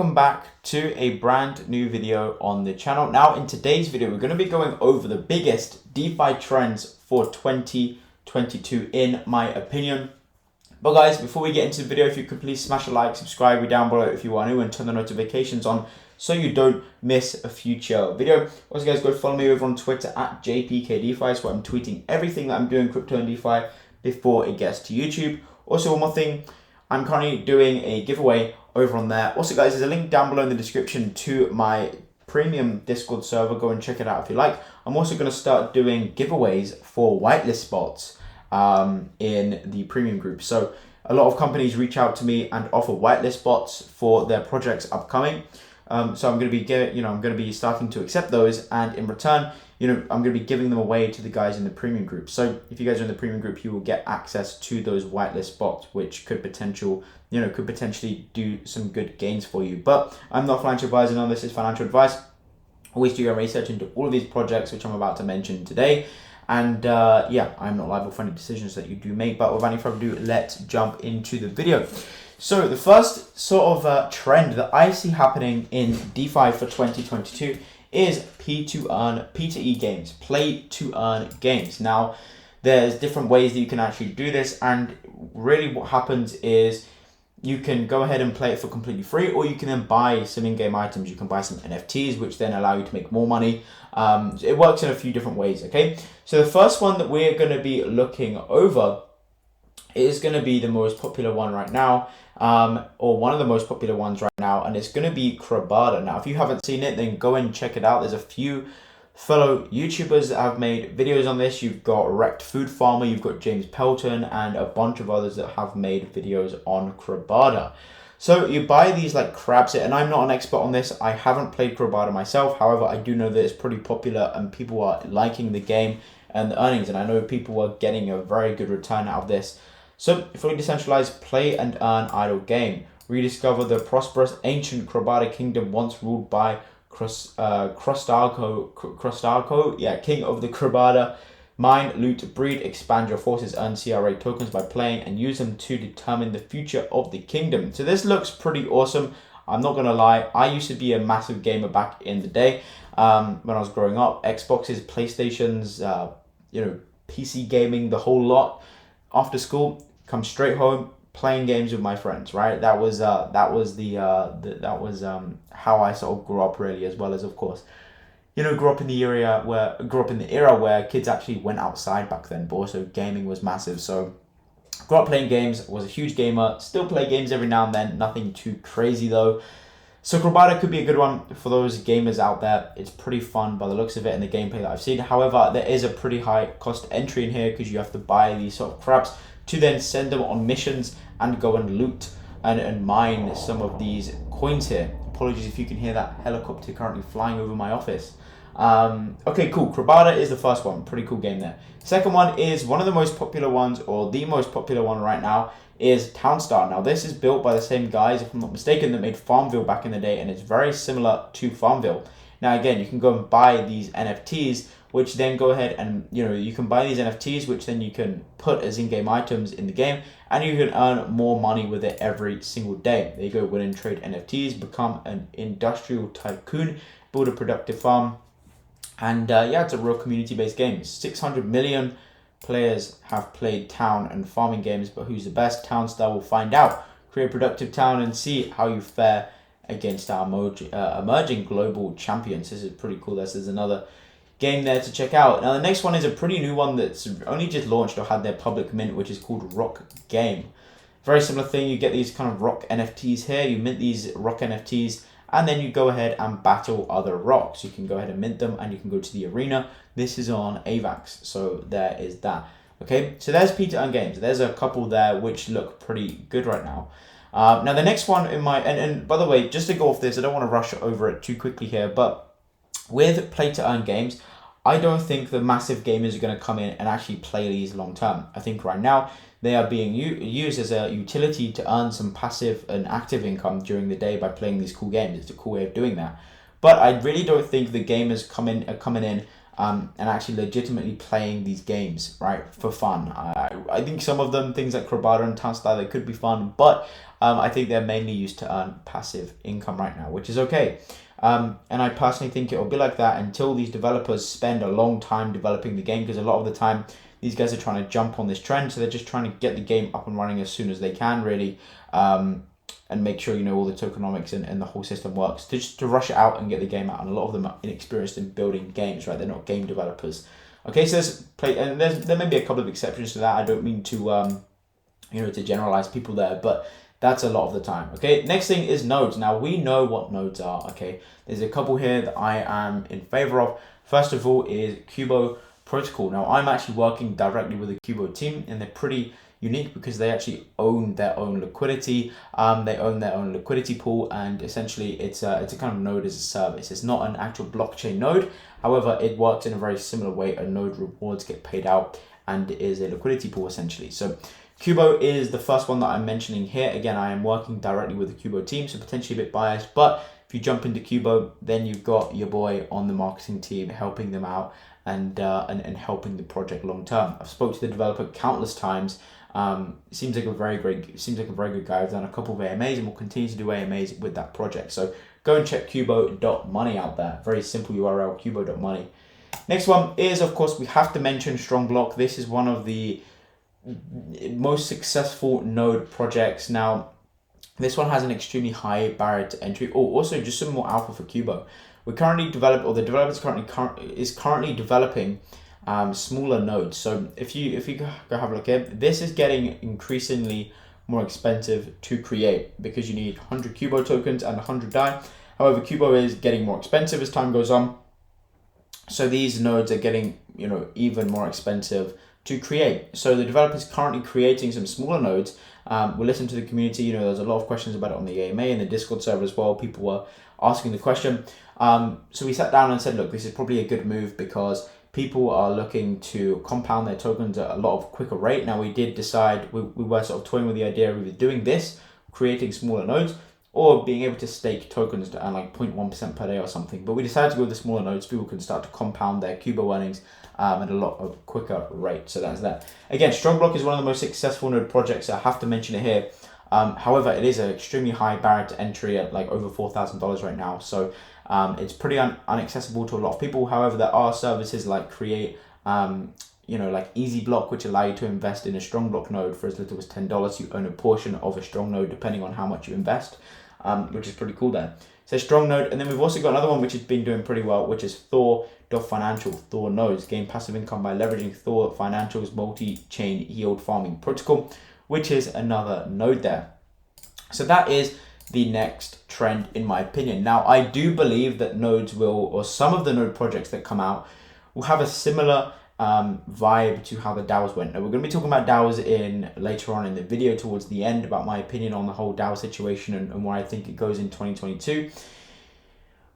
Welcome back to a brand new video on the channel. Now in today's video, we're going to be going over the biggest DeFi trends for 2022 in my opinion. But guys, before we get into the video, if you could please smash a like, subscribe down below if you are new, and turn the notifications on so you don't miss a future video. Also guys, go follow me over on Twitter at JPKDeFi, where I'm tweeting everything that I'm doing crypto and DeFi before it gets to YouTube. Also, one more thing, I'm currently doing a giveaway over on there. Also guys, there's a link down below in the description to my premium Discord server. Go and check it out if you like. I'm also going to start doing giveaways for whitelist spots in the premium group. So a lot of companies reach out to me and offer whitelist spots for their projects upcoming. So I'm going to be starting to accept those, and in return, I'm going to be giving them away to the guys in the premium group. So if you guys are in the premium group, you will get access to those whitelist spots, which could potentially do some good gains for you. But I'm not a financial advisor. None of this is financial advice. Always do your research into all of these projects, which I'm about to mention today. And I'm not liable for any decisions that you do make. But without any further ado, let's jump into the video. So the first sort of trend that I see happening in DeFi for 2022 is P2E games, play to earn games. Now, there's different ways that you can actually do this, and really what happens is you can go ahead and play it for completely free, or you can then buy some in-game items. You can buy some NFTs, which then allow you to make more money. It works in a few different ways, okay? So the first one that we're going to be looking over is going to be the most popular one right now, or one of the most popular ones right now, and it's going to be Crabada. Now, if you haven't seen it, then go and check it out. There's a few fellow YouTubers that have made videos on this. You've got Wrecked Food Farmer, you've got James Pelton, and a bunch of others that have made videos on Crabada. So you buy these like crabs, and I'm not an expert on this. I haven't played Crabada myself. However, I do know that it's pretty popular and people are liking the game and the earnings, and I know people are getting a very good return out of this. So, fully decentralized play and earn idle game. Rediscover the prosperous ancient Crabada kingdom once ruled by Crustarco, king of the Crabada. Mine, loot, breed, expand your forces, earn CRA tokens by playing, and use them to determine the future of the kingdom. So this looks pretty awesome. I'm not gonna lie, I used to be a massive gamer back in the day when I was growing up. Xboxes, PlayStations, PC gaming, the whole lot. After school, come straight home, playing games with my friends, right? That was how I sort of grew up, really, as well as, of course, grew up in the era where kids actually went outside back then, but also gaming was massive. So grew up playing games, was a huge gamer, still play games every now and then, nothing too crazy though. So Crabada could be a good one for those gamers out there. It's pretty fun by the looks of it and the gameplay that I've seen. However, there is a pretty high cost entry in here because you have to buy these sort of crabs to then send them on missions and go and loot and mine some of these coins here. Apologies if you can hear that helicopter currently flying over my office. Okay, cool. Crabada is the first one. Pretty cool game there. Second one is one of the most popular ones, or the most popular one right now, is Townstar. Now, this is built by the same guys, if I'm not mistaken, that made Farmville back in the day, and it's very similar to Farmville. Now, again, you can go and buy these NFTs, which then go ahead and, you can buy these NFTs, which then you can put as in-game items in the game, and you can earn more money with it every single day. There you go, win and trade NFTs, become an industrial tycoon, build a productive farm, and it's a real community-based game. 600 million players have played town and farming games, but who's the best? Townstar will find out. Create a productive town and see how you fare against our emerging global champions. This is pretty cool. This is another game there to check out. Now the next one is a pretty new one that's only just launched or had their public mint, which is called Rock Game. Very similar thing. You get these kind of rock NFTs here. You mint these rock NFTs, and then you go ahead and battle other rocks. You can go ahead and mint them, and you can go to the arena. This is on AVAX, so there is that. Okay, so there's P2E games. There's a couple there which look pretty good right now. Now the next one in my, and by the way, just to go off this, I don't want to rush over it too quickly here, but with play to earn games, I don't think the massive gamers are going to come in and actually play these long term. I think right now they are being used as a utility to earn some passive and active income during the day by playing these cool games. It's a cool way of doing that. But I really don't think the gamers are coming in and actually legitimately playing these games, right, for fun. I think some of them, things like Crobata and Town Style, they could be fun, but I think they're mainly used to earn passive income right now, which is okay. And I personally think it'll be like that until these developers spend a long time developing the game, because a lot of the time these guys are trying to jump on this trend, so they're just trying to get the game up and running as soon as they can, really, and make sure all the tokenomics and the whole system works. Just to rush it out and get the game out, and a lot of them are inexperienced in building games, right? They're not game developers. Okay, so there may be a couple of exceptions to that. I don't mean to to generalize people there, but that's a lot of the time. Okay, next thing is nodes. Now we know what nodes are. Okay, there's a couple here that I am in favor of. First of all is Kubo Protocol. Now I'm actually working directly with the Kubo team, and they're pretty unique because they actually own their own liquidity. They own their own liquidity pool, and essentially it's a kind of node as a service. It's not an actual blockchain node. However, it works in a very similar way. A node rewards get paid out and is a liquidity pool essentially. So Kubo is the first one that I'm mentioning here. Again, I am working directly with the Kubo team, so potentially a bit biased, but if you jump into Kubo, then you've got your boy on the marketing team helping them out and helping the project long term. I've spoke to the developer countless times. Seems like a very good guy. I've done a couple of AMAs and will continue to do AMAs with that project. So go and check kubo.money out there. Very simple URL, kubo.money. Next one is, of course, we have to mention Strongblock. This is one of the most successful node projects. Now, this one has an extremely high barrier to entry. Oh, also just some more alpha for Kubo. The developers currently developing smaller nodes. So if you go have a look here, this is getting increasingly more expensive to create because you need 100 Kubo tokens and 100 DAI. However, Kubo is getting more expensive as time goes on. So these nodes are getting even more expensive to create. So the developers currently creating some smaller nodes. We'll listen to the community. There's a lot of questions about it on the AMA and the Discord server as well. People were asking the question. So we sat down and said, look, this is probably a good move because people are looking to compound their tokens at a lot of quicker rate. Now we did decide, we were sort of toying with the idea of either doing this, creating smaller nodes, or being able to stake tokens to earn like 0.1% per day or something. But we decided to go with the smaller nodes. People can start to compound their Kubo earnings at a lot of quicker rate. So that's that. Again, Strongblock is one of the most successful node projects. So I have to mention it here. However, it is an extremely high barrier to entry at like over $4,000 right now. So it's pretty inaccessible to a lot of people. However, there are services like Create, like EasyBlock, which allow you to invest in a Strongblock node for as little as $10. You own a portion of a Strong node depending on how much you invest, which is pretty cool there. So Strong node, and then we've also got another one which has been doing pretty well, which is Thor.financial. Thor nodes gain passive income by leveraging Thor Financial's multi-chain yield farming protocol, which is another node there. So that is the next trend in my opinion. Now, I do believe that nodes or some of the node projects that come out will have a similar vibe to how the DAOs went. Now, we're going to be talking about DAOs later on in the video towards the end about my opinion on the whole DAO situation and where I think it goes in 2022.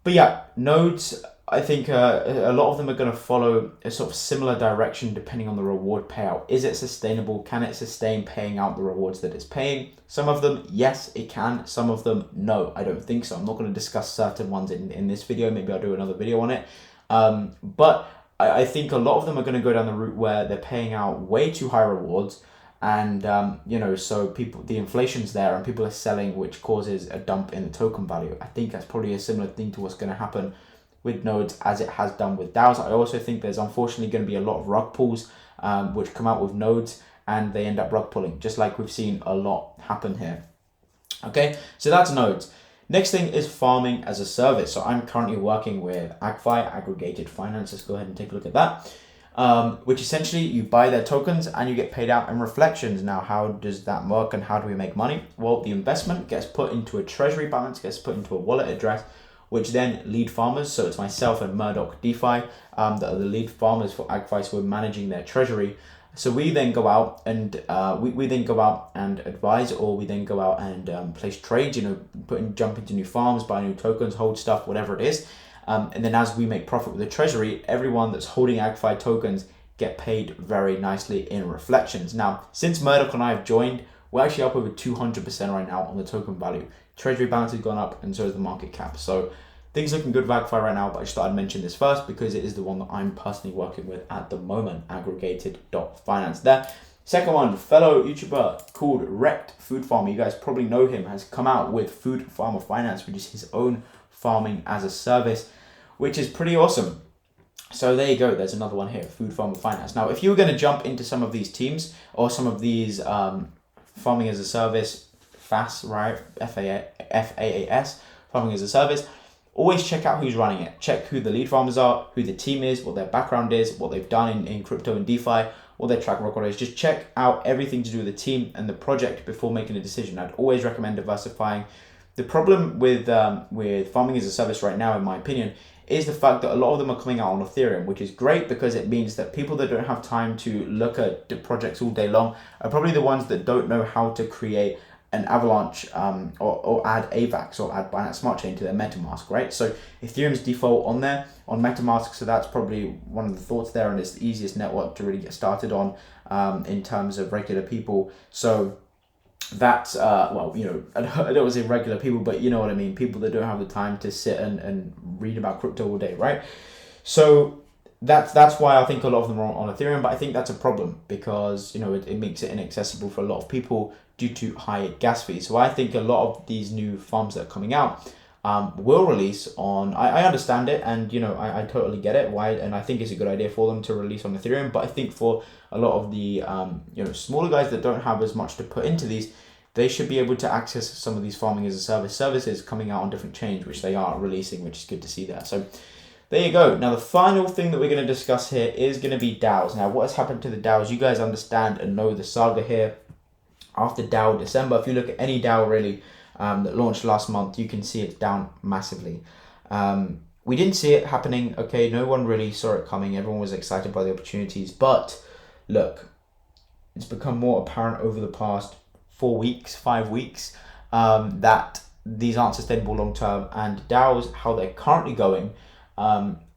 But yeah, nodes, I think a lot of them are going to follow a sort of similar direction depending on the reward payout. Is it sustainable? Can it sustain paying out the rewards that it's paying? Some of them, yes, it can. Some of them, no, I don't think so. I'm not going to discuss certain ones in this video. Maybe I'll do another video on it. But I think a lot of them are going to go down the route where they're paying out way too high rewards. And, so the inflation's there and people are selling, which causes a dump in the token value. I think that's probably a similar thing to what's going to happen with nodes as it has done with DAOs. I also think there's unfortunately going to be a lot of rug pulls which come out with nodes and they end up rug pulling, just like we've seen a lot happen here. Okay, so that's nodes. Next thing is farming as a service. So I'm currently working with AgFi, Aggregated Finance. Let's go ahead and take a look at that. Which essentially you buy their tokens and you get paid out in reflections. Now, how does that work and how do we make money? Well, the investment gets put into a treasury balance, gets put into a wallet address, which then lead farmers, so it's myself and Murdoch Defi that are the lead farmers for AgFi, so we're managing their treasury. So we then go out and we then go out and advise, or we then go out and place trades, jump into new farms, buy new tokens, hold stuff, whatever it is. And then as we make profit with the treasury, everyone that's holding AgFi tokens get paid very nicely in reflections. Now, since Murdoch and I have joined, we're actually up over 200% right now on the token value. Treasury balance has gone up and so has the market cap. So things looking good with AgFi right now, but I just thought I'd mention this first because it is the one that I'm personally working with at the moment, aggregated.finance there. Second one, fellow YouTuber called Wrecked Food Farmer. You guys probably know him, has come out with Food Farmer Finance, which is his own farming as a service, which is pretty awesome. So there you go. There's another one here, Food Farmer Finance. Now, if you were going to jump into some of these teams or some of these farming as a service, FAS, right? FAAS, farming as a service, always check out who's running it. Check who the lead farmers are, who the team is, what their background is, what they've done in crypto and DeFi, what their track record is. Just check out everything to do with the team and the project before making a decision. I'd always recommend diversifying. The problem with farming as a service right now, in my opinion, is the fact that a lot of them are coming out on Ethereum, which is great because it means that people that don't have time to look at the projects all day long are probably the ones that don't know how to create an Avalanche or add AVAX or add Binance Smart Chain to their MetaMask, right? So Ethereum's default on there on MetaMask, so that's probably one of the thoughts there, and it's the easiest network to really get started on in terms of regular people. So that's well, you know, I don't want to say regular people, but you know what I mean, people that don't have the time to sit and read about crypto all day, right? So that's why I think a lot of them are on Ethereum, but I think that's a problem because, you know, it makes it inaccessible for a lot of people due to high gas fees. So I think a lot of these new farms that are coming out will release on, I understand it, and you know, I totally get it, why, and I think it's a good idea for them to release on Ethereum, but I think for a lot of the you know, smaller guys that don't have as much to put into these, they should be able to access some of these farming as a service services coming out on different chains, which they are releasing, which is good to see there. So there you go. Now the final thing that we're going to discuss here is going to be DAOs. Now what has happened to the DAOs, you guys understand and know the saga here. After DAO December, if you look at any DAO really that launched last month, you can see it's down massively. We didn't see it happening, okay, no one really saw it coming, everyone was excited by the opportunities, but look, it's become more apparent over the past 4 weeks, 5 weeks, that these aren't sustainable long term, and DAOs, how they're currently going,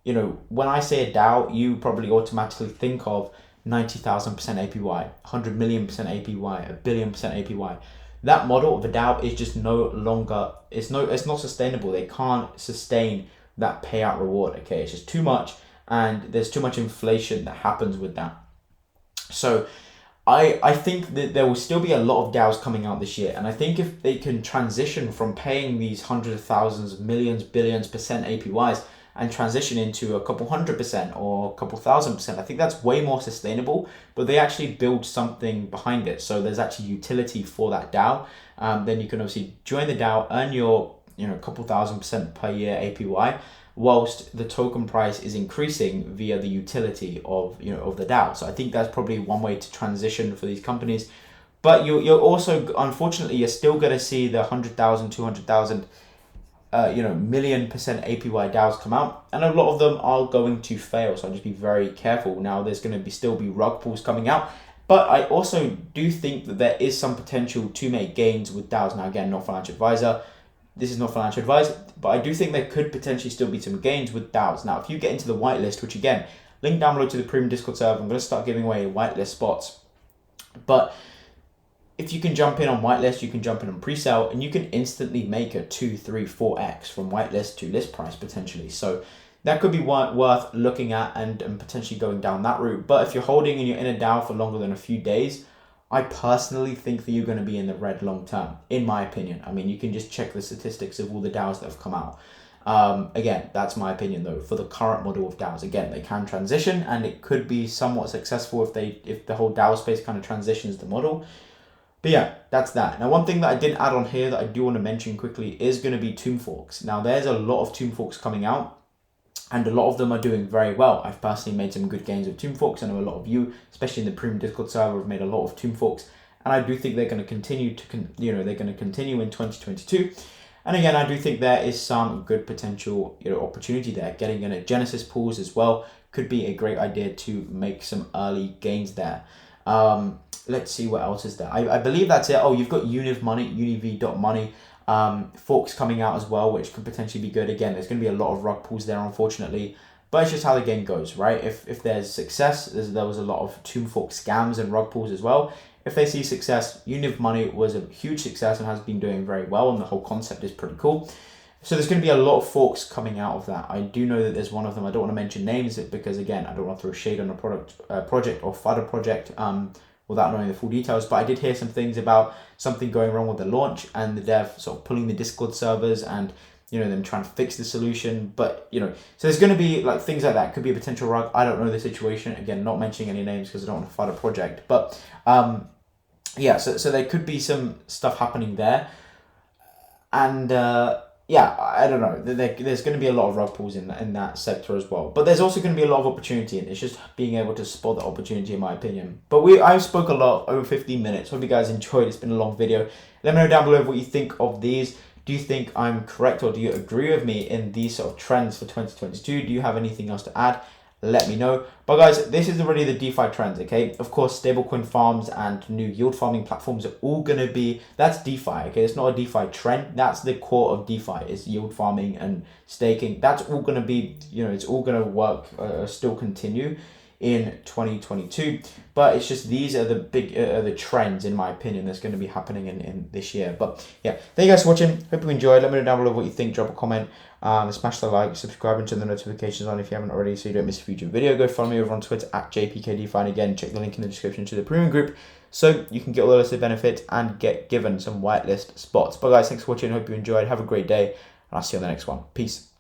you know, when I say a DAO, you probably automatically think of 90,000% APY, 100 million% APY, a billion% APY. That model of a DAO is just no longer, it's not sustainable. They can't sustain that payout reward, okay? It's just too much, and there's too much inflation that happens with that. So I think that there will still be a lot of DAOs coming out this year, and I think if they can transition from paying these hundreds of thousands, millions, billions% APYs and transition into a couple 100% or a couple 1000%, I think that's way more sustainable, but they actually build something behind it. So there's actually utility for that DAO. Then you can obviously join the DAO, earn your, you know, couple 1000% per year APY, whilst the token price is increasing via the utility of, you know, of the DAO. So I think that's probably one way to transition for these companies. But you're also, unfortunately, you're still going to see the 100,000, 200,000, you know, million% APY DAOs come out, and a lot of them are going to fail. So just be very careful. Now there's going to still be rug pulls coming out, but I also do think that there is some potential to make gains with DAOs. Now again, not financial advisor. This is not financial advice, but I do think there could potentially still be some gains with DAOs. Now, if you get into the whitelist, which again, link down below to the premium Discord server, I'm going to start giving away whitelist spots. But if you can jump in on whitelist, you can jump in on pre-sale, and you can instantly make a 2, 3, 4x from whitelist to list price potentially. So that could be worth looking at and potentially going down that route. But if you're holding and you're in a DAO for longer than a few days, I personally think that you're going to be in the red long term, in my opinion. I mean, you can just check the statistics of all the DAOs that have come out. Again, that's my opinion though, for the current model of DAOs. Again, they can transition, and it could be somewhat successful if the whole DAO space kind of transitions the model. But yeah, that's that. Now, one thing that I didn't add on here that I do want to mention quickly is going to be tomb forks. Now, there's a lot of tomb forks coming out, and a lot of them are doing very well. I've personally made some good gains with tomb forks. I know a lot of you, especially in the premium Discord server, have made a lot of tomb forks, and I do think they're going to continue they're going to continue in 2022. And again, I do think there is some good potential, you know, opportunity there. Getting in at Genesis pools as well could be a great idea to make some early gains there. Let's see what else is there. I believe that's it. Oh, you've got Univ Money, univ.money. Forks coming out as well, which could potentially be good. Again, there's going to be a lot of rug pulls there, unfortunately, but it's just how the game goes, right? If there's success, there was a lot of tomb fork scams and rug pulls as well. If they see success, Univ Money was a huge success and has been doing very well, and the whole concept is pretty cool. So there's going to be a lot of forks coming out of that. I do know that there's one of them. I don't want to mention names because, again, I don't want to throw shade on a project or fud a project without knowing the full details. But I did hear some things about something going wrong with the launch and the dev sort of pulling the Discord servers and, you know, them trying to fix the solution. But, you know, so there's going to be like things like that. Could be a potential rug. I don't know the situation. Again, not mentioning any names because I don't want to fud a project. But yeah, so there could be some stuff happening there. And yeah, I don't know. There's going to be a lot of rug pulls in that sector as well. But there's also going to be a lot of opportunity, and it's just being able to spot the opportunity, in my opinion. But I spoke a lot, over 15 minutes. Hope you guys enjoyed. It's been a long video. Let me know down below what you think of these. Do you think I'm correct, or do you agree with me in these sort of trends for 2022? Do you have anything else to add? Let me know. But guys, this is already the DeFi trends, okay? Of course, stablecoin farms and new yield farming platforms are all going to be, that's DeFi, okay? It's not a DeFi trend. That's the core of DeFi, is yield farming and staking. That's all going to be, you know, it's all going to work, still continue in 2022. But it's just, these are the big, the trends, in my opinion, that's going to be happening in this year. But yeah, thank you guys for watching. Hope you enjoyed. Let me know down below what you think. Drop a comment. Smash the like, subscribe, and turn the notifications on if you haven't already so you don't miss a future video. Go follow me over on Twitter at JPKDefi, and again, check the link in the description to the premium group so you can get all the listed benefits and get given some whitelist spots. But guys, thanks for watching. Hope you enjoyed. Have a great day, and I'll see you on the next one. Peace.